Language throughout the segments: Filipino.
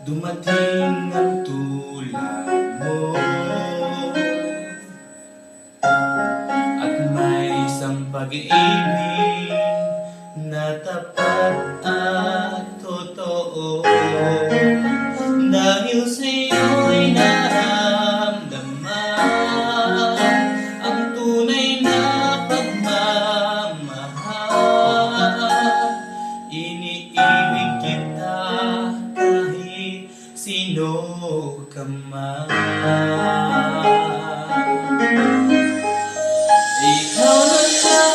dumating ang tulad mo, at may isang pag-ibig na tapat at totoo. Dahil sa'yo'y naramdaman ang tunay na pagmamahal. Iniibig kita kahit sino ka man. Ikaw na nga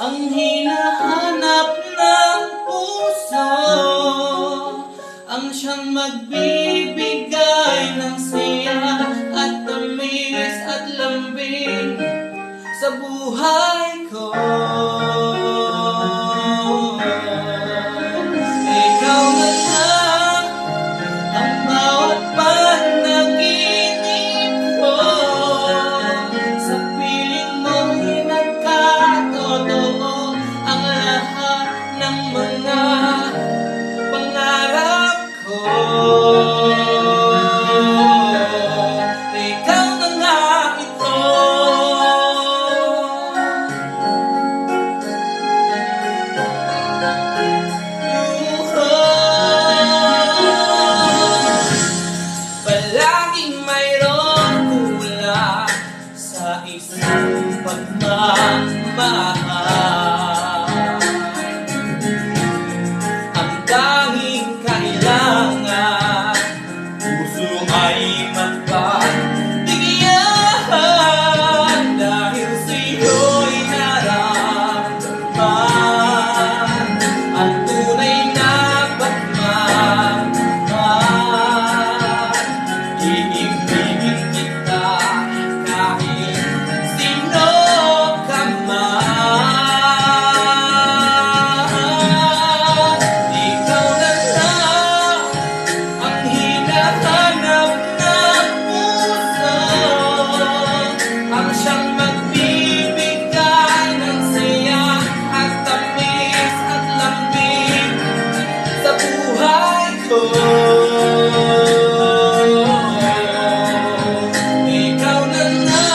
ang hinahanap ng puso, ang siyang magbibigay ng saya at tamis at lambing sa buhay ko. Ikaw na nga ang bawat panaginip ko, sa piling mo'y nagkatotoo ang lahat ng mga pangarap ko. Ikaw na nga ito. Palaging mayroong kulang sa isang pagmamahal. Ang tanging kailangan, puso ay mapagbigyan. Dahil sa'yo'y naramdaman ang tunay na pagmamahal. Iibigin kita kahit sino ka man. Ikaw na lang ang hinahanap ng puso, ang siyang magbibigay ng saya at tamis at lambing sa buhay ko. Ikaw na nga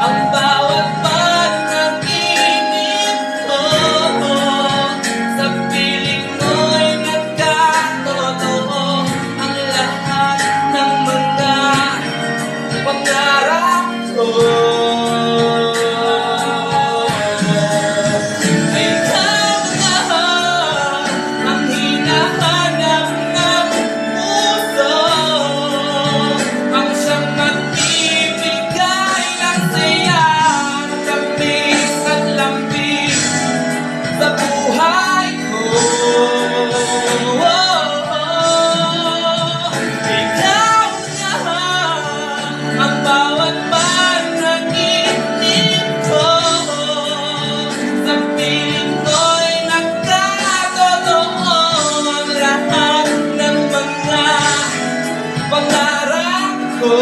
ang bawat panaginip ko, sa piling mo'y nagkatotoo ang lahat ng mga pangarap ko. Ikaw na ang hinahanap ng puso, ang siyang magbibigay ng saya, tamis at lambing sa buhay ko. Ikaw na ang bawat panaginip ko, sa piling ko'y nagkatotoo ang lahat ng mga pangarap ko.